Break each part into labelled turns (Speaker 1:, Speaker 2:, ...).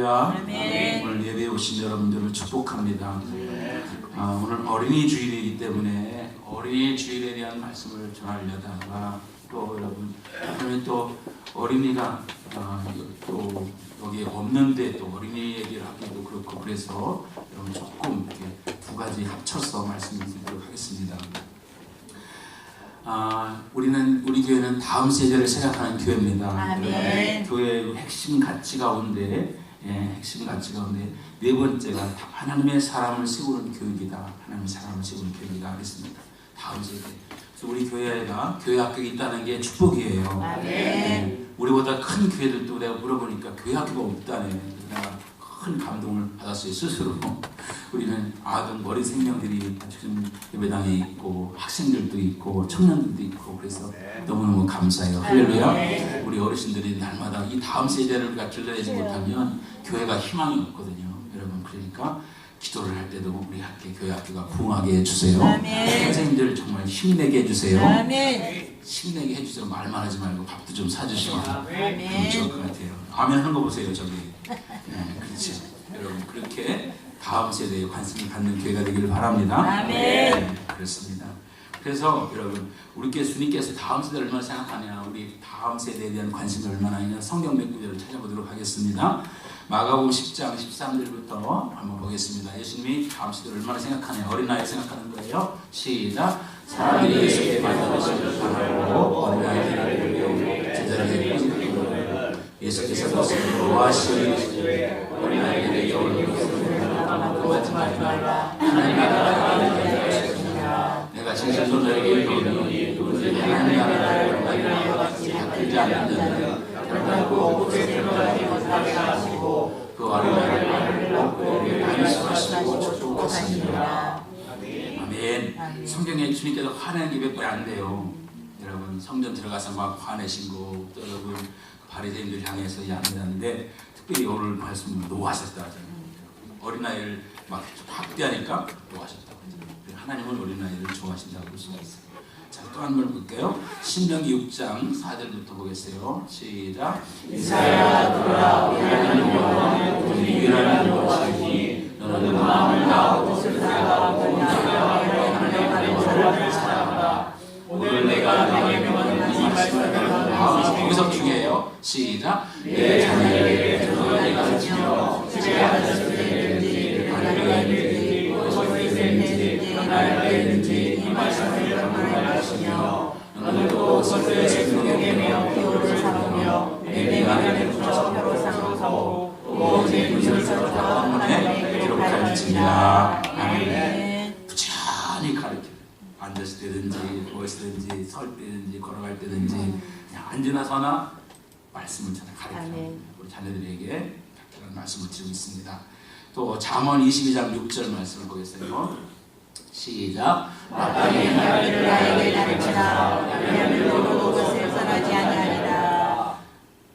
Speaker 1: 할렐루야.
Speaker 2: 아멘.
Speaker 1: 오늘 예배에 오신 여러분들을 축복합니다. 오늘 어린이 주일이기 때문에 어린이 주일에 대한 말씀을 전하려다가 또 여러분 그러면 또 어린이가 또 여기 없는데 또 어린이 얘기를 하기도 그렇고 그래서 여러분 조금 이렇게 두 가지 합쳐서 말씀을 드리도록 하겠습니다. 우리 교회는 다음 세대를 생각하는 교회입니다.
Speaker 2: 아멘.
Speaker 1: 교회의 핵심 가치 가운데 네 번째가 하나님의 사람을 세우는 교육이다. 하나님의 사람을 세우는 교육이다 하겠습니다. 다음 세대. 그래서 우리 교회가 교회 학교가 있다는 게 축복이에요.
Speaker 2: 아멘.
Speaker 1: 우리보다 큰 교회들도 내가 물어보니까 교회 학교가 없다네. 내가 큰 감동을 받았어요. 스스로. 우리는 아동 어린 생명들이 지금 예배당에 있고 학생들도 있고 청년들도 있고 그래서 너무너무 감사해요. 할렐루야. 우리 어르신들이 날마다 이 다음 세대를 길러내지 못하면 교회가 희망이 없거든요. 여러분 그러니까 기도를 할 때도 우리 교회 학교가 부흥하게 해주세요. 선생님들 정말 힘내게 해주세요. 힘내게 해주세요. 말만 하지 말고 밥도 좀 사주시고 그럼 좋을 것 같아요. 아멘 하는 거 보세요. 저기 그렇죠. 여러분 그렇게 다음 세대에 관심을 갖는 교회가 되기를 바랍니다. 그렇습니다. 그래서 여러분 우리 예수님께서 다음 세대를 얼마나 생각하냐, 우리 다음 세대에 대한 관심이 얼마나 있냐 성경 몇 구절을 찾아보도록 하겠습니다. 마가복음 10장 13절부터 한번 보겠습니다. 예수님이 다음 세대를 얼마나 생각하냐, 어린아이 생각하는 거예요. 시작. 사람들이 예수께 받아들이시기를 바라고 어린아이들을 데리고 제자리에 꾸짖고 예수께서 노하시기를 어린아이들에게 올리고 말라 하나님 나라가 가까이 있으니라. 내가 진실로 너에게 이르노니 누구든지 하나님 나라를 원하기와 같이 바꾸지 않는 자는 결단코 그에 들어가지 못하게 하시고 그 어린아이를 먹고 안수하시고 축복하시니라. 아멘. 성경에 주님께서 화내는 게 몇 번 안 돼요. 여러분 성전 들어가서 막 화내시고 또 여러분 바리새인들 향해서 양해하는데 특별히 오늘 말씀을 노하셨다 하잖아요. 어린아이를 막 학대하니까 노하셨다고 하잖아요. 하나님은 어린아이를 좋아하신다고 볼 수가 있어요. 자, 또 한 번 볼게요. 신명기 6장 4절부터 보겠어요. 시작. 이사야 들으라. 우리 하나님 여호와는 우리 유일한 여호와시니 너는 마음을 다하고 뜻을 다하고 하나님의 사랑을 사랑하라. 오늘 내가 너에게 명하는 이 말씀을 들으라. 여기서 중요해요. 시작. 내 자녀에게 너희가 가르치며 집에 앉아서 들든지 하늘에 있는지 어디에 있는지 하나님에 있는지 이 말씀을 들으라 하시며 너희도 서로의 생명에 매어 기호를 삼으며 내 안에 붙여 표로 삼고 오직 문을 서로 하나님의 기록할지니라. 아멘. 부지런히 가르쳐. 앉았을 때든지 누웠을 때든지 설 때든지 걸어갈 때든지 그냥 앉으나 서나 말씀을 잘 가르쳐요. 우리 자녀들에게 그런 말씀을 드리고 있습니다. 또 잠언 22장 6절 말씀을 보겠어요. 시작. 마땅히 나를 나에게 가르치라. 왜냐하면 너도 그것에 떠나지 아니하리라.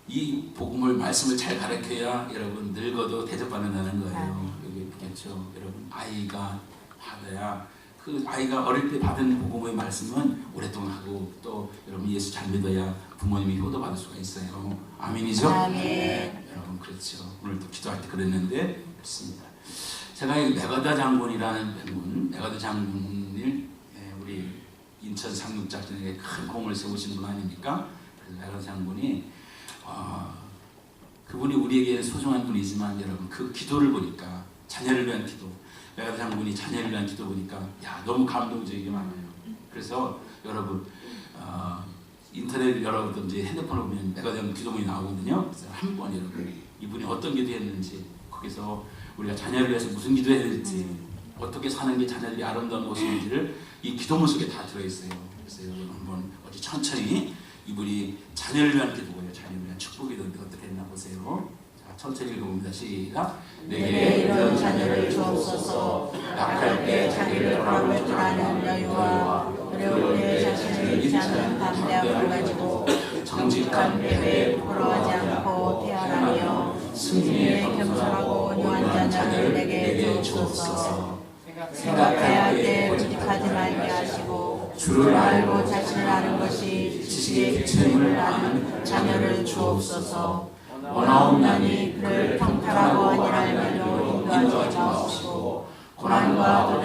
Speaker 1: 이 복음을 말씀을 잘 가르쳐야 여러분 늙어도 대접받는다는 거예요. 여기 있겠죠. 여러분 아이가 받아야 그 아이가 어릴 때 받은 복음의 말씀은 오랫동안 하고 또 여러분 예수 잘 믿어야 부모님이 효도받을 수가 있어요. 아멘이죠? 아멘. 여러분 그렇죠. 오늘도 기도할 때 그랬는데 그렇습니다. 제가 이 메가다 장군이라는 분, 메가다 장군을 우리 인천 상륙작전에 큰 공을 세우시는 분 아닙니까? 그래서 메가다 장군이 그분이 우리에게 소중한 분이지만 여러분 그 기도를 보니까 자녀를 위한 기도, 메가다 장군이 자녀를 위한 기도 보니까 야 너무 감동적이게 많아요. 그래서 여러분 인터넷 열어보든지 핸드폰을 보면 메가다 장군 기도문이 나오거든요. 그래서 한번 여러분 이분이 어떤 기도했는지 거기서 우리가 자녀를 위해서 무슨 기도해야 될지 어떻게 사는 게 자녀들이 아름다운 모습인지를 이 기도문 속에 다 들어있어요. 그래서 여러분 한번 어디 천천히 이분이 자녀를 위한 기도고요. 자녀를 위한 축복이던데 어떻게 했나 보세요. 천천히 읽어봅니다. 시작. 내게 이런 자녀를 주옵소서. 낙할 때 자기를 바라볼 줄 아는 여유와 어려울 때 자신을 잃지 않는 담대함을 가지고 정직한 배에 부끄러워하지 않고 태어나며 승리에 겸손하고 온유한 자녀를 내게 주옵소서. 생각해야 할 때 고집하지 말게 하시고 주를 알고 자신을 아는 것이 지식의 기초임을 아는 자녀를 주옵소서. 원하옵나니 그를 평탄하고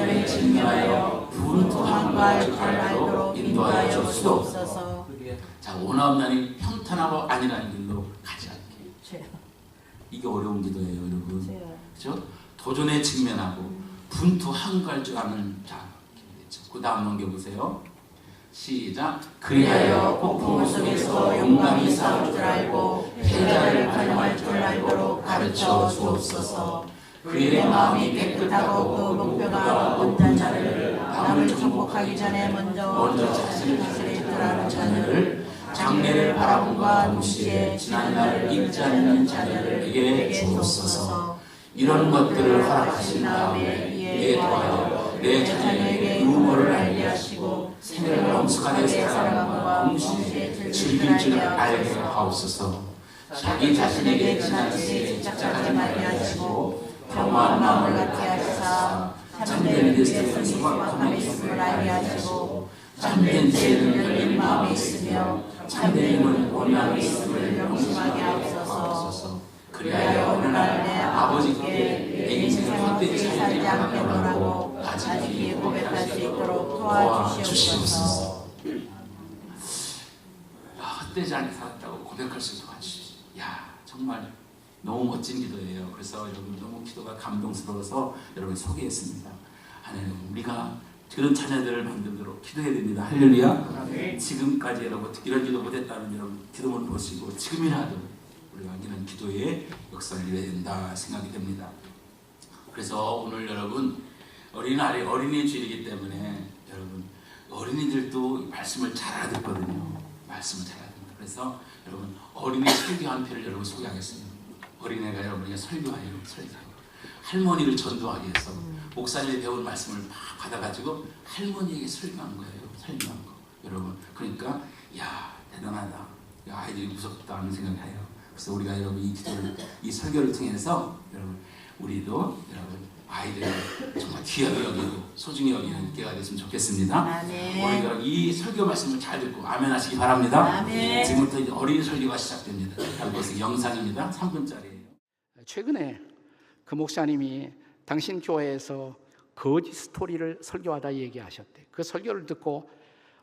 Speaker 2: 것들을 직면하여 분투한 걸 잘 알도록 인도하여 주옵소서.
Speaker 1: 자, 원하옵나니 평탄하고 안일한 길로 가지 않게. 이게 어려운 기도예요, 여러분. 그렇죠? 도전에 직면하고 분투한 걸 줄 아는 자. 그 다음 넘겨보세요. 시작.
Speaker 2: 그리하여 폭풍 속에서 용감히 싸울 줄 알고 패자를 활용할 줄 알도록 가르쳐 주옵소서. 그의 마음이 깨끗하고 그 목표가 온전 자를 남을 정복하기 전에 먼저 자신을 다스릴 줄 아는 자녀를 장래를 바라봄과 동시에 지난날을 잊지 않는 자녀에게 주옵소서.
Speaker 1: 이런 것들을 허락하신 다음에 이에 더하여 내 자녀에게 유머를 알게 하시고 생애를 엄숙하게 살아감과 동시에 즐길 줄 알게 하옵소서. 자기 자신에게 지나치게 집착하지 말게 하시고 평화한 마음을 갖게 하시사 참된 그리스도의 소박함에 있음을 알게 하시고 참된 지혜는 열린 마음에 있으며 참된 힘은 온유함에 있음을 명심하게 하옵소서. 그리하여 어느 날 내 아버지께 내 인생을 헛되이 살지 않게 하라고 아직히 고백할 수 있도록 도와주시옵소서. 헛되지 않게 살았다고 고백할 수 있도록 도와주시옵소서. 야, 정말 너무 멋진 기도예요. 그래서 여러분 너무 기도가 감동스러워서 여러분 소개했습니다. 하나님, 우리가 그런 자녀들을 만들도록 기도해야 됩니다. 할렐루야. 지금까지 여러분 이런 기도 못했다는 여러분 기도문 보시고 지금이라도 우리가 이런 기도의 역사를 이뤄야 된다 생각이 됩니다. 그래서 오늘 여러분 어린이 주일이기 때문에 여러분 어린이들도 말씀을 잘 알아듣거든요. 말씀을 잘 알아듣습니다. 그래서 여러분 어린이 설교 한 편을 여러분 소개하겠습니다. 어린애가 여러분에게 설교하여 할머니를 전도하기 위해서 목사님이 배운 말씀을 막 받아가지고 할머니에게 설교한 거예요. 설교한 거. 여러분 그러니까 야 대단하다. 야, 아이들이 무섭다 하는 생각을 해요. 그래서 우리가 여러분 이 기도를 이 설교를 통해서 여러분 우리도 여러분 아이들을 정말 귀하게 여기고 소중히 여기는 때가 됐으면 좋겠습니다. 우리가 이 설교 말씀을 잘 듣고 아멘 하시기 바랍니다.
Speaker 2: 아멘.
Speaker 1: 지금부터 이제 어린이 설교가 시작됩니다. 이것은 영상입니다. 3분짜리예요.
Speaker 3: 최근에 그 목사님이 당신 교회에서 거짓 스토리를 설교하다 얘기하셨대. 그 설교를 듣고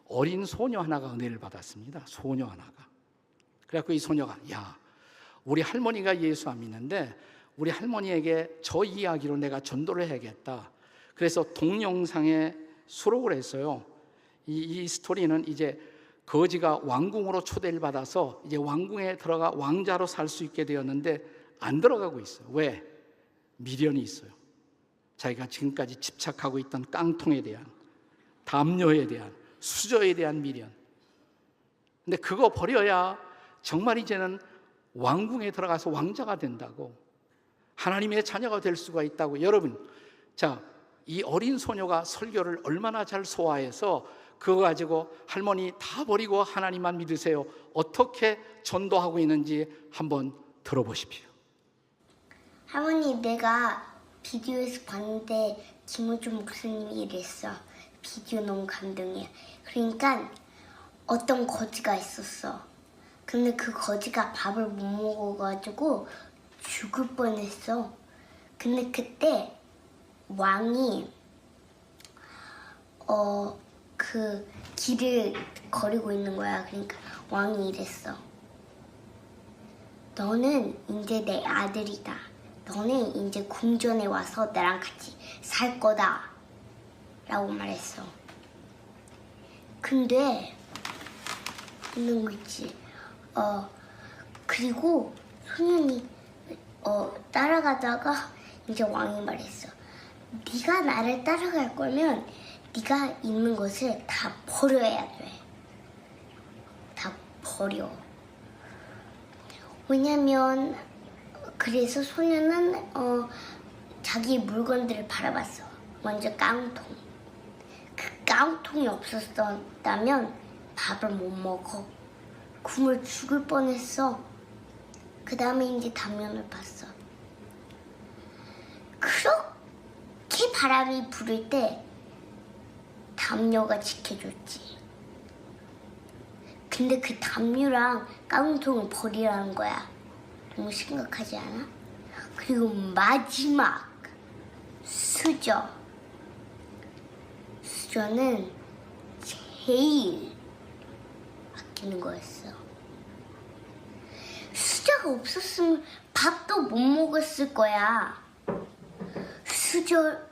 Speaker 3: 어린 소녀 하나가 은혜를 받았습니다. 소녀 하나가. 그래갖고 이 소녀가 야, 우리 할머니가 예수 안 믿는데 우리 할머니에게 저 이야기로 내가 전도를 해야겠다. 그래서 동영상에 수록을 했어요. 이 스토리는 이제 거지가 왕궁으로 초대를 받아서 이제 왕궁에 들어가 왕자로 살 수 있게 되었는데 안 들어가고 있어요. 왜? 미련이 있어요. 자기가 지금까지 집착하고 있던 깡통에 대한, 담요에 대한, 수저에 대한 미련. 근데 그거 버려야 정말 이제는 왕궁에 들어가서 왕자가 된다고, 하나님의 자녀가 될 수가 있다고. 여러분, 자, 이 어린 소녀가 설교를 얼마나 잘 소화해서 그거 가지고 할머니 다 버리고 하나님만 믿으세요, 어떻게 전도하고 있는지 한번 들어보십시오.
Speaker 4: 할머니, 내가 비디오에서 봤는데 김우주 목사님이 이랬어. 비디오 너무 감동이야. 그러니까 어떤 거지가 있었어. 근데 그 거지가 밥을 못 먹어가지고 죽을 뻔했어. 근데 그때 왕이 그 길을 거리고 있는 거야. 그러니까 왕이 이랬어. 너는 이제 내 아들이다. 너는 이제 궁전에 와서 나랑 같이 살 거다 라고 말했어. 근데 있는 거 있지. 그리고 소년이 따라가다가 이제 왕이 말했어. 네가 나를 따라갈 거면 네가 있는 것을 다 버려야 돼. 다 버려. 왜냐면 그래서 소녀는 자기 물건들을 바라봤어. 먼저 깡통. 그 깡통이 없었다면 밥을 못 먹어. 굶어 죽을 뻔했어. 그 다음에 이제 담요를 봤어. 그렇게 바람이 불을 때 담요가 지켜줬지. 근데 그 담요랑 깡통을 버리라는 거야. 너무 심각하지 않아? 그리고 마지막 수저. 수저는 제일 아끼는 거였어. 수저가 없었으면 밥도 못 먹었을 거야. 수저를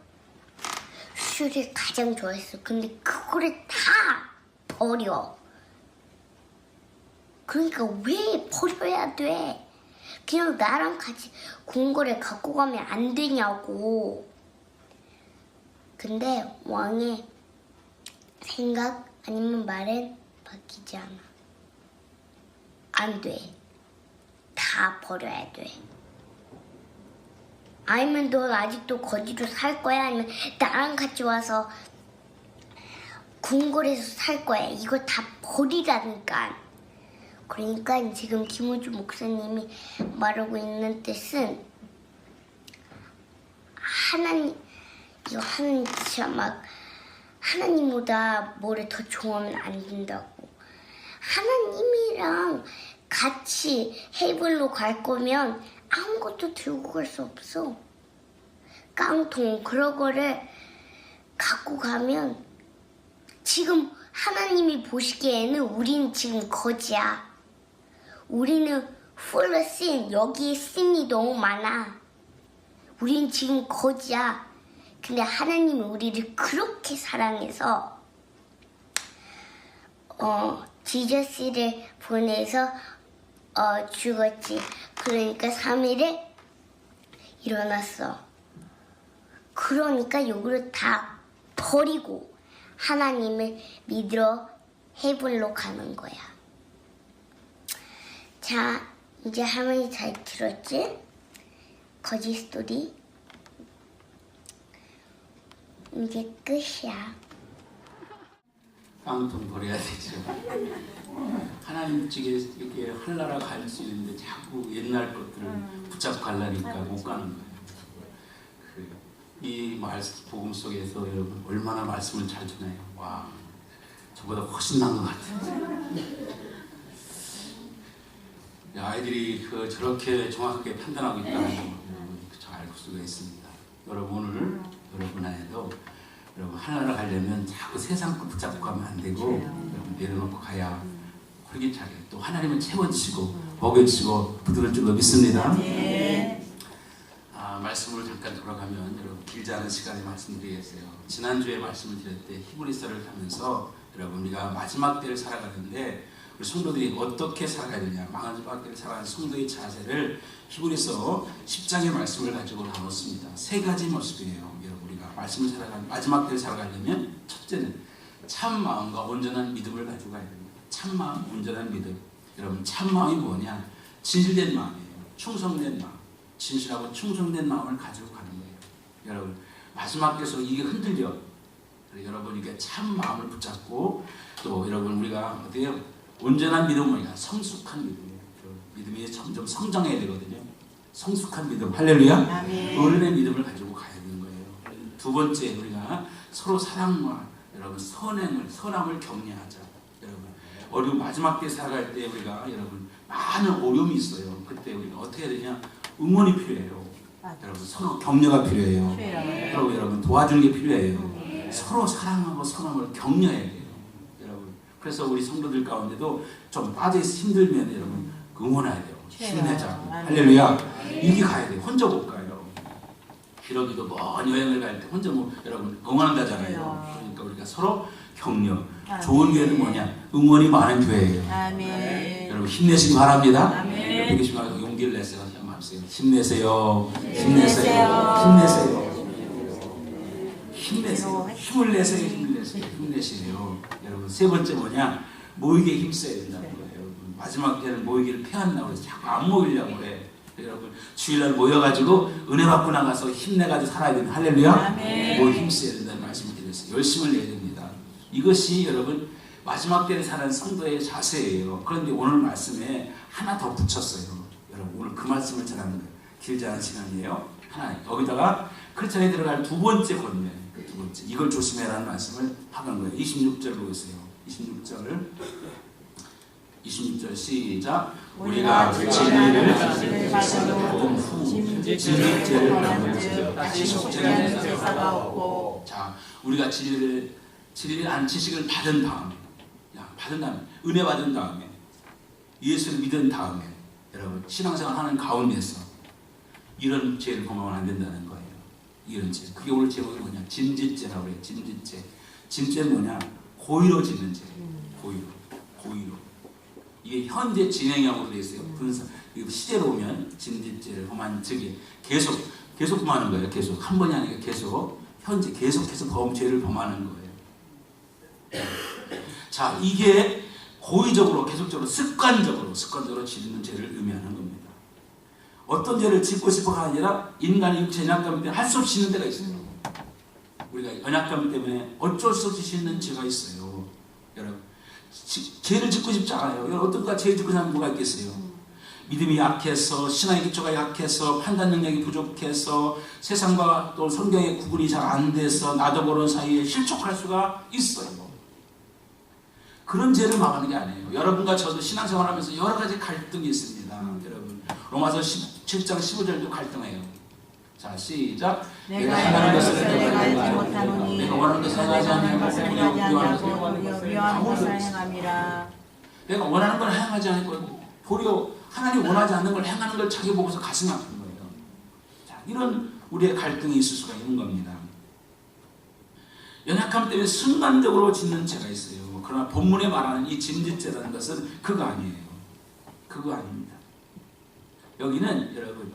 Speaker 4: 가장 좋아했어. 근데 그거를 다 버려. 그러니까 왜 버려야 돼? 그냥 나랑 같이 궁궐에 갖고 가면 안 되냐고. 근데 왕의 생각 아니면 말은 바뀌지 않아. 안 돼. 다 버려야 돼. 아니면 넌 아직도 거지로 살 거야? 아니면 나랑 같이 와서 궁궐에서 살 거야? 이거 다 버리라니까. 그러니까 지금 김우주 목사님이 말하고 있는 뜻은 하나님 진짜 막 하나님보다 뭐를 더 좋아하면 안 된다고. 하나님이랑 같이 헤이븐로 갈 거면 아무것도 들고 갈 수 없어. 깡통 그런 거를 갖고 가면 지금 하나님이 보시기에는 우리는 지금 거지야. 우리는 full of sin. 여기에 sin이 너무 많아. 우리는 지금 거지야. 근데 하나님이 우리를 그렇게 사랑해서 지저스를 보내서 죽었지. 그러니까 3일에 일어났어. 그러니까 요거를 다 버리고 하나님을 믿으러 헤븐로 가는 거야. 자, 이제 할머니 잘 들었지? 거지 스토리. 이제 끝이야.
Speaker 1: 깡통 버려야 되죠. 하나님 쪽에 이렇게 하늘나라 갈 수 있는데 자꾸 옛날 것들을 붙잡고 가려니까 못 가는 거예요. 이 복음 속에서 여러분 얼마나 말씀을 잘 주나요? 와, 저보다 훨씬 나은 것 같아요. 아이들이 저렇게 정확하게 판단하고 있다는 걸 잘 알 수가 있습니다. 여러분 오늘 여러분 안에도 여러분 하나나라 가려면 자꾸 세상 거 붙잡고 가면 안 되고 여러분 내려놓고 가야 활기차게 또 하나님은 채워주시고 먹여주시고 부드러울 줄로 믿습니다. 말씀을 잠깐 돌아가면 여러분 길지 않은 시간에 말씀드리겠어요. 지난주에 말씀을 드릴 때 히브리서를 하면서 여러분 우리가 마지막 때를 살아가는데 우리 성도들이 어떻게 살아가야 되냐, 마지막 때를 살아가는 성도의 자세를 히브리서 10장의 말씀을 가지고 나눴습니다. 세 가지 모습이에요. 여러분 우리가 말씀을 살아가는 마지막 때를 살아가려면 첫째는 참 마음과 온전한 믿음을 가지고 가야 됩니다. 참 마음, 온전한 믿음. 여러분 참 마음이 뭐냐? 진실된 마음이에요. 충성된 마음. 진실하고 충성된 마음을 가지고 가는 거예요. 여러분 마지막 때서 이게 흔들려. 여러분 이게 참 마음을 붙잡고 또 여러분 우리가 어때요? 온전한 믿음은 뭐냐? 성숙한 믿음이에요. 믿음이 점점 성장해야 되거든요. 성숙한 믿음. 할렐루야. 어른의 믿음을 가지고 가야 되는 거예요. 두 번째 우리가 서로 사랑과 여러분 선함을 격려하자. 여러분 마지막 때 살아갈 때 우리가 여러분 많은 어려움이 있어요. 그때 우리가 어떻게 해야 되냐? 응원이 필요해요. 여러분 서로 격려가 필요해요. 여러분 도와주는 게 필요해요. 서로 사랑하고 선함을 격려해야 돼요. 여러분 그래서 우리 성도들 가운데도 좀 빠져있어 힘들면 여러분 응원해야 돼요. 힘내자고. 할렐루야. 이게 가야 돼요. 혼자 못 가요. 기러기도 먼 여행을 갈 때 혼자 여러분 응원한다잖아요. 그러니까 우리가 서로 격려. 좋은 교회는 뭐냐? 응원이 많은 교회예요.
Speaker 2: 아멘.
Speaker 1: 여러분 힘내시기 바랍니다.
Speaker 2: 아멘.
Speaker 1: 옆에 계신 분들 용기를 내세요. 힘내세요. 힘을 내세요. 힘내세요. 여러분 세 번째 뭐냐? 모이게 힘써야 된다는 거예요. 여러분 마지막 때는 모이기를 패한다고 해서 자꾸 안 모이려고 그래. 여러분 주일날 모여가지고 은혜 받고 나가서 힘내가지고 살아야 되는 할렐루야. 뭐 힘써야 된다는 말씀을 드렸어요. 열심을 내야 됩니다. 이것이 여러분 마지막 때를 사는 성도의 자세예요. 그런데 오늘 말씀에 하나 더 붙였어요. 여러분 오늘 그 말씀을 전하는 거예요. 길지 않은 시간이에요. 하나 여기다가 크리스천에 들어갈 두 번째 권면, 두 번째 이걸 조심해라는 말씀을 하는 거예요. 26절을 보세요. 26절 시작. 우리가 진리를 받은 후 진리죄를 다시 속죄하는 제사가 없고. 자, 우리가 진리를 진리에 아는 지식을 받은 다음에, 은혜 받은 다음에, 예수를 믿은 다음에, 여러분 신앙생활 하는 가운데서 이런 죄를 범하면 안 된다는 거예요. 이런 죄. 그게 오늘 제목이 뭐냐? 짐짓죄라고 해요. 짐짓죄. 짐죄는 뭐냐? 고의로 짓는 죄. 고의로. 이게 현재 진행형으로 되어 있어요. 분사. 시제로 오면 짐짓죄를 범한 적이 계속 범하는 거예요. 계속 한 번이 아니라 계속 현재 계속해서 죄를 범하는 거예요. 자, 이게 고의적으로 계속적으로 습관적으로 짓는 죄를 의미하는 겁니다. 어떤 죄를 짓고 싶어가 아니라 인간의 육체 연약감 때문에 할 수 없이 짓는 데가 있어요. 우리가 연약감 때문에 어쩔 수 없이 짓는 죄가 있어요. 여러분, 죄를 짓고 싶지 않아요. 여러분, 어떤 가 죄를 짓고 싶은 뭐가 있겠어요? 믿음이 약해서, 신앙의 기초가 약해서, 판단 능력이 부족해서, 세상과 또 성경의 구분이 잘 안 돼서 나도 모르는 사이에 실족할 수가 있어요. 그런 죄를 막는 게 아니에요. 여러분과 저도 신앙생활하면서 여러 가지 갈등이 있습니다. 여러분, 로마서 17장 15절도 갈등해요. 자, 시작.
Speaker 2: 내가 원하는 것을 내가 알지 못하노니
Speaker 1: 내가 원하는 것을 행하지
Speaker 2: 아니하고 미워하는 것을 행함이라.
Speaker 1: 내가 원하는 걸 행하지 않고 도리어 하나님 원하지 않는 걸 행하는 걸 자기 보고서 가슴이 아픈 거예요. 자, 이런 우리의 갈등이 있을 수가 있는 겁니다. 연약함 때문에 순간적으로 짓는 죄가 있어요. 그러나 본문에 말하는 이 짐짓죄라는 것은 그거 아니에요. 그거 아닙니다. 여기는 여러분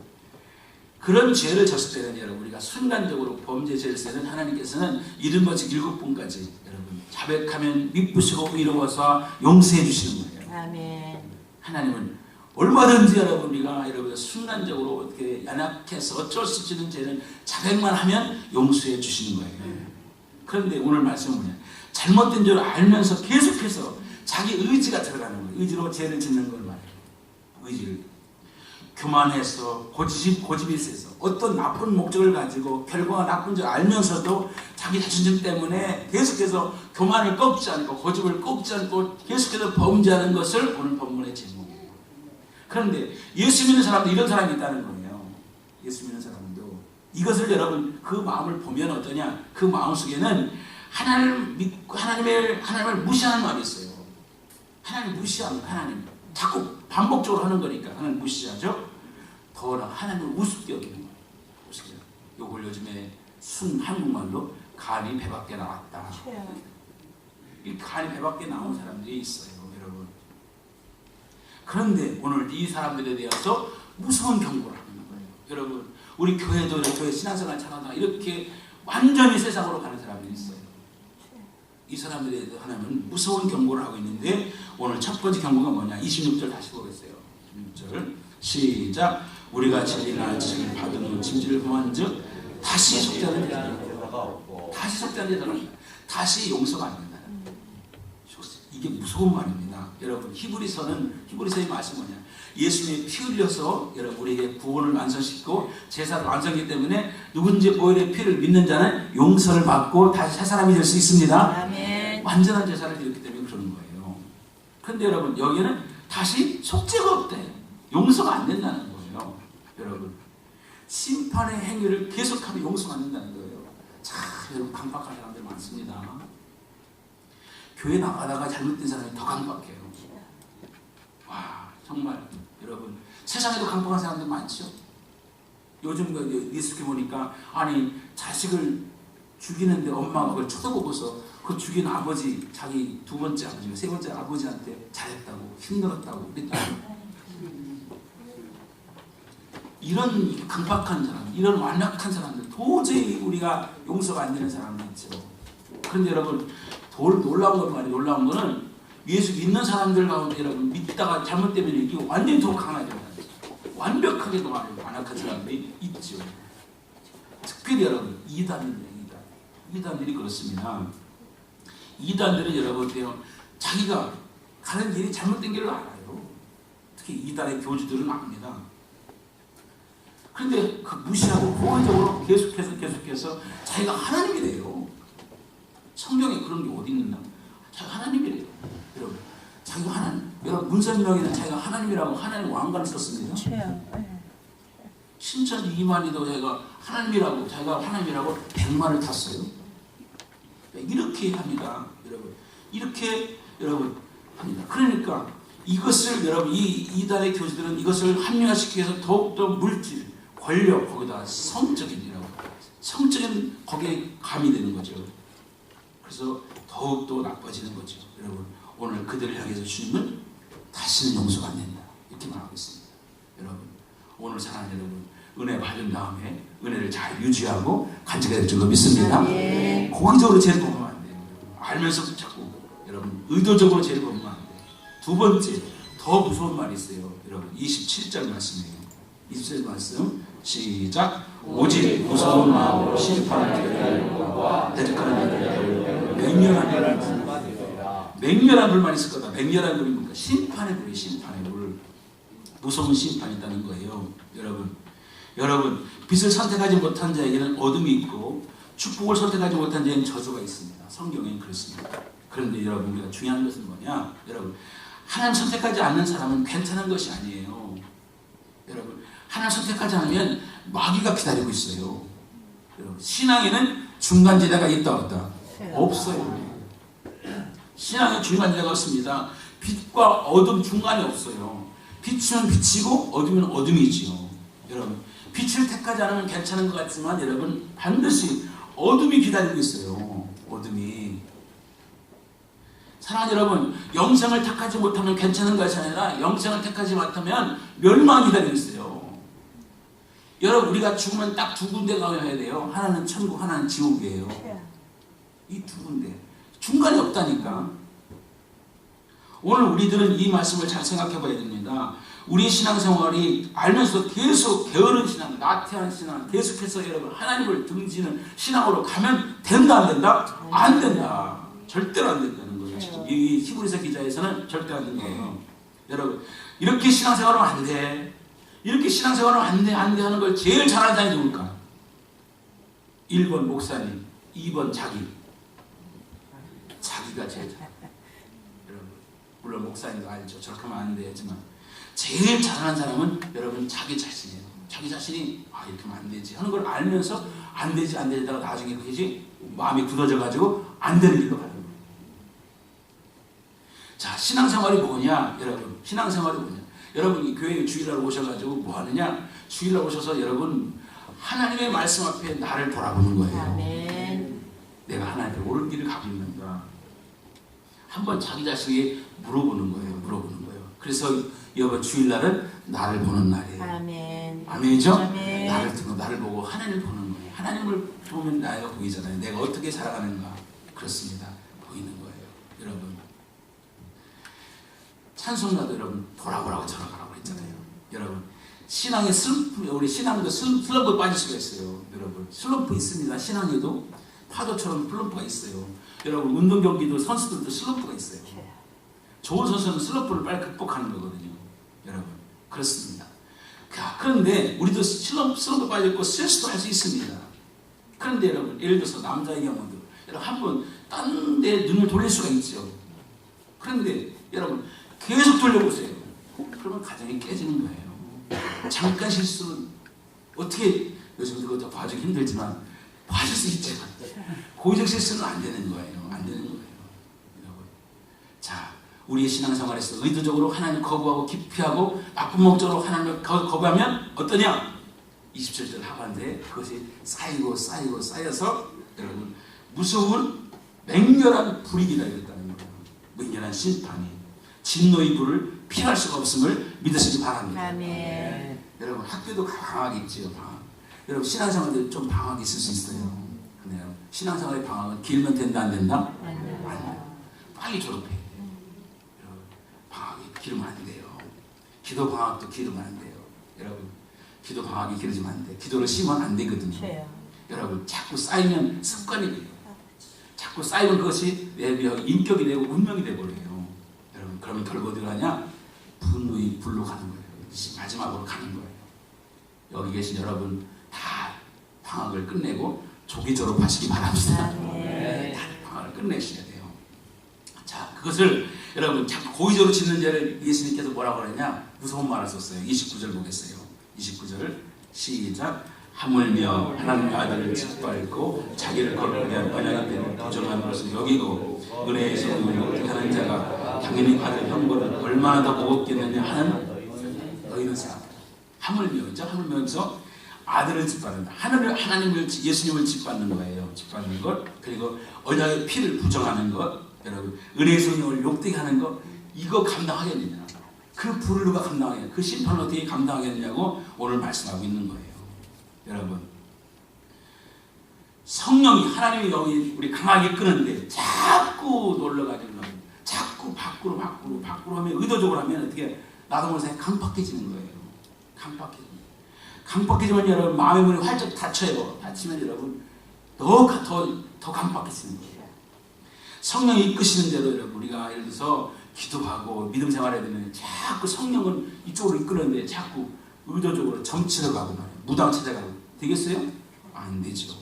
Speaker 1: 그런 죄를 졌을 때는 여러분 우리가 순간적으로 범죄 죄를 때는 하나님께서는 이른바치 7번까지 여러분 자백하면 미쁘시고 의로워서 용서해 주시는 거예요.
Speaker 2: 아멘.
Speaker 1: 하나님은 얼마든지 우리가 순간적으로 어떻게 연약해서 어쩔 수 없는 죄는 자백만 하면 용서해 주시는 거예요. 그런데 오늘 말씀은 뭐냐? 잘못된 줄 알면서 계속해서 자기 의지가 들어가는 거예요. 의지로 죄를 짓는 걸 말해요. 의지를. 교만해서 고집이 세서 어떤 나쁜 목적을 가지고 결과가 나쁜 줄 알면서도 자기 자존심 때문에 계속해서 교만을 꺾지 않고 고집을 꺾지 않고 계속해서 범죄하는 것을 오늘 본문의 제목이에요. 그런데 예수 믿는 사람도 이런 사람이 있다는 거예요. 예수 믿는 사람도 이것을 여러분 그 마음을 보면 어떠냐? 그 마음 속에는 하나님을 믿고 하나님을 무시하는 마음이 있어요. 하나님 무시하는 하나님 자꾸 반복적으로 하는 거니까 하나님 무시하죠. 더나 하나님을 우습게 여기는 거예요. 우습게. 요걸 요즘에 한국말로 간이 배 밖에 나왔다. 이 간이 배 밖에 나온 사람들이 있어요, 여러분. 그런데 오늘 이 사람들에 대해서 무서운 경고를 하는 거예요. 여러분, 우리 교회도 교회 신앙생활 잘하다 이렇게 완전히 세상으로 가는 사람들이 있어요. 이 사람들에 대해서 하나님은 무서운 경고를 하고 있는데 오늘 첫 번째 경고가 뭐냐? 26절 다시 보겠어요. 26절 시작. 우리가 진리나 지식을 받은 후 짐짓을 범한 즉 다시 속죄하는 자가 다시 속죄하는 자가 다시 용서가 안 된다. 이게 무서운 말입니다. 여러분 히브리서의 말씀이 뭐냐? 예수님이 피 흘려서 여러분 우리에게 구원을 완성시키고 제사를 완성했기 때문에 누군지 보혈의 피를 믿는 자는 용서를 받고 다시 새 사람이 될 수 있습니다.
Speaker 2: 아멘.
Speaker 1: 완전한 제사를 드렸기 때문에 그러는 거예요. 그런데 여러분 여기는 다시 속죄가 없대. 용서가 안 된다는 거예요. 여러분 심판의 행위를 계속하면 용서가 안 된다는 거예요. 참 여러분 강박한 사람들 많습니다. 교회 나가다가 잘못된 사람이 더 강박해요. 와 정말 여러분 세상에도 강박한 사람들 많죠. 요즘 뉴스에 보니까 아니 자식을 죽이는데 엄마가 그걸 쳐다보고서 그 죽인 아버지 자기 두 번째 아버지 세 번째 아버지한테 잘했다고 힘들었다고 그랬다고. 이런 강박한 사람, 이런 완악한 사람들 도저히 우리가 용서가 안 되는 사람들 있죠. 그런데 여러분 놀라운 건 말이에요. 놀라운 거는 예수 믿는 사람들 가운데 여러분 믿다가 잘못되면 이게 완전히 더 강하죠. 완벽하게 더 완악한 사람들이 있죠. 특별히 여러분 이단들이 그렇습니다. 이단들은 여러분 자기가 가는 길이 잘못된 길을 알아요. 특히 이단의 교주들은 압니다. 그런데 그 무시하고 고의적으로 계속해서 자기가 하나님이래요. 성경에 그런 게 어디 있는가? 자기가 하나님이래요. 여러분, 자기가 하나님. 여러분 문선명에는 자기가 하나님이라고 하나님 왕관을 썼습니다. 신천지 이만희도 자기가 하나님이라고 100만을 탔어요. 이렇게 합니다. 여러분. 이렇게 여러분 합니다. 그러니까 이것을 여러분 이 이단의 교주들은 이것을 합리화시키기 위해서 더욱더 물질, 권력, 거기다 성적인 거기에 가미되는 거죠. 그래서 더욱더 나빠지는 거죠. 여러분 오늘 그들을 향해서 주님은 다시는 용서가 안 된다. 이렇게 말하고 있습니다. 여러분 오늘 사랑하는 여러분 은혜 받은 다음에 은혜를 잘 유지하고 간직해야 될 줄로 믿습니다. 고의적으로 죄를 범하면 안 돼요. 알면서도 자꾸 여러분 의도적으로 죄를 범하면 안 돼요. 두 번째 더 무서운 말이 있어요. 여러분 27절 말씀이에요. 27절 말씀 시작. 오직 무서운 마음으로 심판을 기다리고 대적하는 자들을 맹렬한 불만이 있을 거다. 맹렬한 불이 뭡니까? 심판의 불이 심판의 불. 무서운 심판이 있다는 거예요. 여러분 빛을 선택하지 못한 자에게는 어둠이 있고 축복을 선택하지 못한 자에게는 저주가 있습니다. 성경에는 그렇습니다. 그런데 여러분 우리가 중요한 것은 뭐냐? 여러분 하나님 선택하지 않는 사람은 괜찮은 것이 아니에요. 여러분 하나님 선택하지 않으면 마귀가 기다리고 있어요. 여러분 신앙에는 중간지대가 있다 없다? 없어요. 신앙에 중간지대가 없습니다. 빛과 어둠 중간이 없어요. 빛은 빛이고 어둠은 어둠이지요. 여러분 빛을 택하지 않으면 괜찮은 것 같지만 여러분 반드시 어둠이 기다리고 있어요. 어둠이. 사랑하는 여러분 영생을 택하지 못하면 괜찮은 것이 아니라 영생을 택하지 못하면 멸망이 기다리고 있어요. 여러분 우리가 죽으면 딱 두 군데 가야 돼요. 하나는 천국, 하나는 지옥이에요. 이 두 군데 중간이 없다니까. 오늘 우리들은 이 말씀을 잘 생각해 봐야 됩니다. 우리 신앙생활이 알면서도 계속 게으른 신앙, 나태한 신앙, 계속해서 여러분 하나님을 등지는 신앙으로 가면 된다 안 된다? 안 된다. 절대로 안 된다는 거예요. 지금 이 히브리서 기자에서는 절대 안 된다고요. 여러분 이렇게 신앙생활하면 안 돼. 이렇게 신앙생활하면 안 돼 하는 걸 제일 잘하는 사람이 누굴까? 1번 목사님, 2번 자기가 제일 잘. 여러분 물론 목사님도 알죠. 저렇게 하면 안 되지만 제일 잘하는 사람은 여러분 자기 자신이에요. 자기 자신이 이렇게 하면 안 되지 하는 걸 알면서 안 되지 하다가 나중에 그게 마음이 굳어져 가지고 안 되는 길로 가는 거예요. 자 신앙생활이 뭐냐 여러분. 신앙생활이 뭐냐. 여러분 이 교회에 주일날 오셔가지고 뭐 하느냐. 주일날 오셔서 여러분 하나님의 말씀 앞에 나를 돌아보는 거예요.
Speaker 2: 아멘.
Speaker 1: 내가 하나님께 옳은 길을 가고 있는가. 한번 자기 자신에게 물어보는 거예요. 그래서 이번 주일날은 나를 보는 날이에요.
Speaker 2: 아멘.
Speaker 1: 아멘이죠?
Speaker 2: 아멘.
Speaker 1: 나를 보고 하나님을 보는 거예요. 하나님을 보면 나가 보이잖아요. 내가 어떻게 살아가는가. 그렇습니다. 보이는 거예요. 여러분 찬송가도 여러분 돌아보라고 돌아가라고 했잖아요. 여러분 신앙의 슬럼프, 우리 신앙도 슬럼프 빠질 수가 있어요. 여러분 슬럼프 있습니다. 신앙에도 파도처럼 슬럼프가 있어요. 여러분 운동 경기도 선수들도 슬럼프가 있어요. 좋은 선수는 슬럼프를 빨리 극복하는 거거든요. 여러분 그렇습니다. 그런데 우리도 슬럼프 빠졌고 스트레스도 할 수 있습니다. 그런데 여러분 예를 들어서 남자의 경우도 여러분 한번 딴 데 눈을 돌릴 수가 있죠. 그런데 여러분 계속 돌려보세요. 그러면 가정이 깨지는 거예요. 잠깐 실수는 어떻게 요즘 그것도 봐주기 힘들지만 봐줄 수 있지만 고의적 실수는 안 되는 거예요. 안 되는 거예요. 여러분 자 우리의 신앙생활에서 의도적으로 하나님 거부하고 기피하고 나쁜 목적으로 하나님을 거부하면 어떠냐? 27절 하반대에 그것이 쌓여서 여러분 무서운 맹렬한 불이 기다리고 있다는 거예요. 맹렬한 심판이 진노의 불을 피할 수가 없음을 믿으시기 바랍니다.
Speaker 2: 아멘.
Speaker 1: 여러분 학교도 방학이 있지요. 방학. 여러분 신앙생활도 좀 방학이 있을 수 있어요. 근데 신앙생활의 방학은 길면 된다 안 된다? 안 돼요. 빨리 졸업해. 여러분 방학이 길면 안 돼요. 기도 방학도 길으면 안 돼요. 여러분 기도 방학이 길어지면 안 돼요. 기도를 쉬면 안 되거든요. 여러분 자꾸 쌓이면 습관이 돼요. 자꾸 쌓이면 그것이 내 인격이 되고 운명이 되버려요. 여러분 그러면 결국 어디 가냐? 분노의 불로 가는 거예요. 마지막으로 가는 거예요. 여기 계신 여러분 다 방학을 끝내고 조기 졸업하시기 바랍니다. 다 방학을 끝내셔야 돼요. 자 그것을 여러분 자꾸 고의적으로 짓는 죄를 예수님께서 뭐라고 그랬냐? 무서운 말을 썼어요. 29절 보겠어요. 29절 시작. 하물며 하나님의 아들을 짓밟고 자기를 거룩하게 한 언약의 뱀을 부정한 것을 여기고 은혜의 성령을 욕하는 자가 당연히 받을 형벌을 얼마나 더 무겁겠느냐 하는 너희는 사람. 하물며죠. 하물며서 아들을 짓밟는다. 하나님을 예수님을 짓밟는 거예요. 짓밟는 것. 그리고 언약의 피를 부정하는 것. 여러분 은혜의 성령을 욕되게 하는 것. 이거 감당하겠느냐. 그 불을 누가 감당하겠느냐. 그 심판을 어떻게 감당하겠느냐고 오늘 말씀하고 있는 거예요. 여러분 성령이 하나님의 영이 우리 강하게 끄는데 자꾸 놀러가지고 자꾸 밖으로 하면 의도적으로 하면 어떻게 나도 모르게 강팍해지는 거예요. 강팍해지면 여러분 마음의 문이 활짝 닫혀요. 닫히면 여러분 더 강팍해지는 거예요. 성령이 이끄시는 대로 여러분 우리가 예를 들어서 기도하고 믿음 생활해야 되면 자꾸 성령은 이쪽으로 이끄는데 자꾸 의도적으로 정치를 가고 말이에요. 무당 찾아가고 되겠어요? 안 되죠.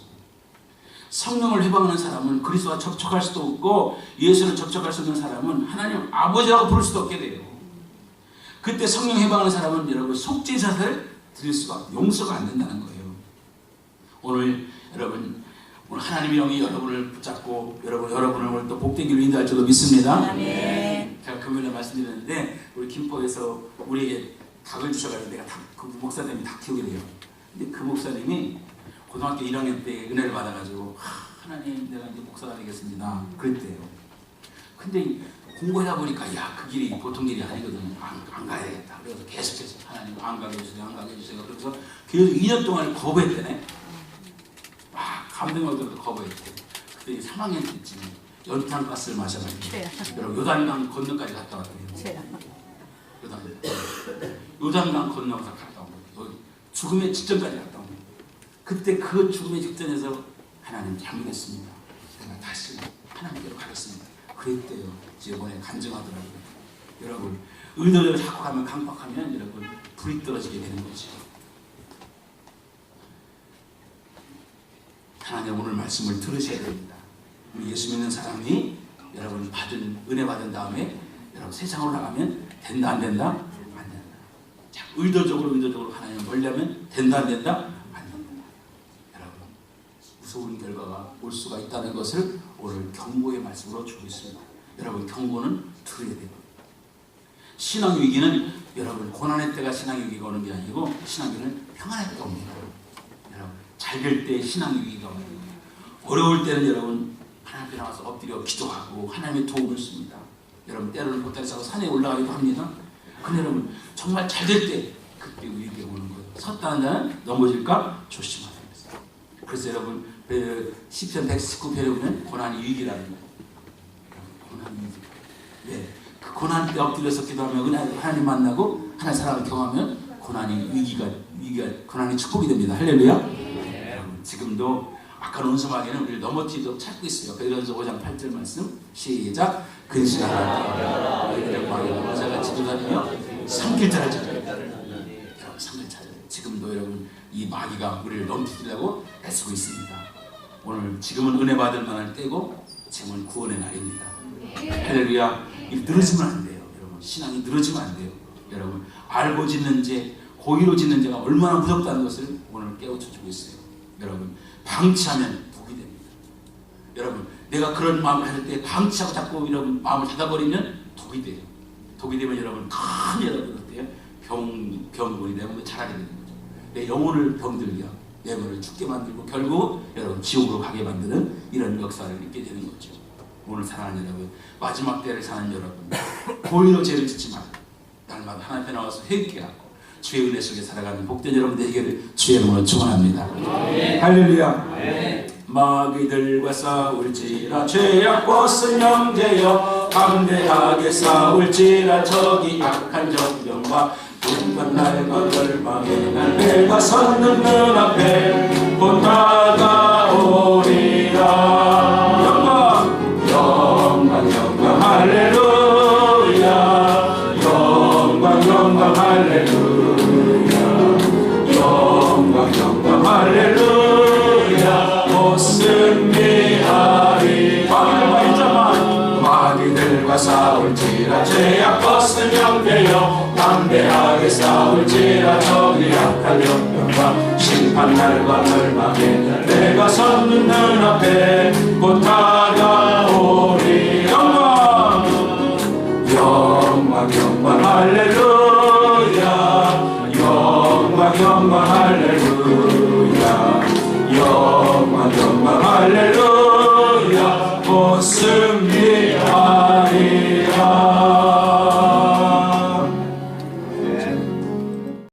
Speaker 1: 성령을 해방하는 사람은 그리스도와 접촉할 수도 없고 예수를 접촉할 수 없는 사람은 하나님 아버지라고 부를 수도 없게 돼요. 그때 성령 해방하는 사람은 여러분 속죄자를 드릴 수가 용서가 안 된다는 거예요. 오늘 여러분 오늘 하나님의 영이 여러분을 붙잡고 여러분을 오늘 또 복된 길로 인도할 줄로 믿습니다.
Speaker 2: 아멘.
Speaker 1: 제가 금요일에 말씀드렸는데 우리 김포에서 우리에게 닭을 주셔가지고 내가 그 목사님이 닭 키우게 돼요. 근데 그 목사님이 고등학교 1학년 때 은혜를 받아가지고 하나님 내가 이제 목사가 되겠습니다. 그랬대요. 근데 공부하다 보니까 야 그 길이 보통 길이 아니거든. 안 가야 되겠다. 그래서 계속해서 하나님 안 가게 해주세요. 안 가게 해주세요. 그래서 계속 2년 동안 거부했대네. 감동을 들어서 거부했대. 그때 3학년 때쯤에 연탄가스를 마셔가지고 여러분 요단강 건너까지 갔다 왔대요. 요단강 건너서 갔다 온 거예요. 죽음의 직전까지 갔다 온 거예요. 그때 그 죽음의 직전에서 하나님 잘못했습니다. 제가 다시 하나님께로 가겠습니다. 그랬대요. 이번에 간증하더라고요. 여러분 의도대로 자꾸 가면 강박하면 여러분 불이 떨어지게 되는 거죠. 하나님 오늘 말씀을 들으셔야 됩니다. 우리 예수 믿는 사람이 여러분 은혜 받은 다음에 여러분 세상으로 나가면 된다 안 된다? 안 된다. 자, 의도적으로 하나님을 멀리하면 된다 안 된다? 안 된다. 여러분 무서운 결과가 올 수가 있다는 것을 오늘 경고의 말씀으로 주고 있습니다. 여러분 경고는 들어야 돼요. 신앙 위기는 여러분 고난의 때가 신앙 위기가 오는 게 아니고 신앙 위기는 평안의 때가 옵니다. 여러분 잘 될 때 신앙 위기가 오는 거예요. 어려울 때는 여러분 하나님 앞에 나와서 엎드려 기도하고 하나님의 도움을 씁니다. 여러분 때로는 보따리 싸고 산에 올라가기도 합니다. 근데 여러분 정말 잘 될 때 그때 위기가 오는 거예요. 섰다는 자는 넘어질까 조심하세요. 그래서 여러분 시편 119편에 보면 고난이 위기라는 거예요. 고난이 위기. 왜? 그 고난 때 엎드려서 기도하면 하나님 만나고 하나님 사랑을 경험하면 고난이 위기가 고난이 축복이 됩니다. 할렐루야. 여러분 지금도 악한 원수마귀는 우리를 넘어뜨리도록 찾고 있어요. 베드로전서 5장 8절 말씀 시작. 근신하라 너희들의 마귀가 모자같이 두다니며 삼킬 자를 찾아라. 여러분 삼킬 찾아라. 지금도 여러분 이 마귀가 우리를 넘어뜨리려고 애쓰고 있습니다. 오늘 지금은 은혜 받을 만한 때고 지금은 구원의 날입니다. 할렐루야. 늘어지면 안 돼요. 여러분 신앙이 늘어지면 안 돼요. 여러분 알고 짓는 죄 고의로 짓는 죄가 얼마나 무섭다는 것을 오늘 깨우쳐주고 있어요. 여러분 방치하면 독이 됩니다. 여러분 내가 그런 마음을 가질 때 방치하고 자꾸 여러분 마음을 닫아버리면 독이 돼요. 독이 되면 여러분 큰 여러분 어때요? 병군이 내 몸에 자라게 되는 거죠. 내 영혼을 병들게 하고 내 영혼을 죽게 만들고 결국 여러분 지옥으로 가게 만드는 이런 역사를 있게 되는 거죠. 오늘 사랑하는 여러분 마지막 때를 사는 여러분 고의로 죄를 짓지 말고 날마다 하나님 앞에 나와서 회개하고 주의 은혜 속에 살아가는 복된 여러분 되기를 주의 이름으로 축원합니다. 할렐루야. 마귀들과 싸울지라 죄악 벗은 형제여 담대하게 싸울지라 저기 악한 정병과 분한 날과 멸망의 날 내가 섰는 문 앞에 곧 다가오리라. 영광 할렐루야. 영광 할렐루야. 영광 할렐루야. 오 승리하리. 마귀들과 싸울지라 죄악 벗은 형제여 담대하게 싸울지라 저기 악한 영병 영광 심판날과 멸망에 내가 섰는 눈앞에 곧 다가오리 영광 영광 영광 할렐루야 영광 영광 할렐루야 영광 영광 할렐루야 오 승리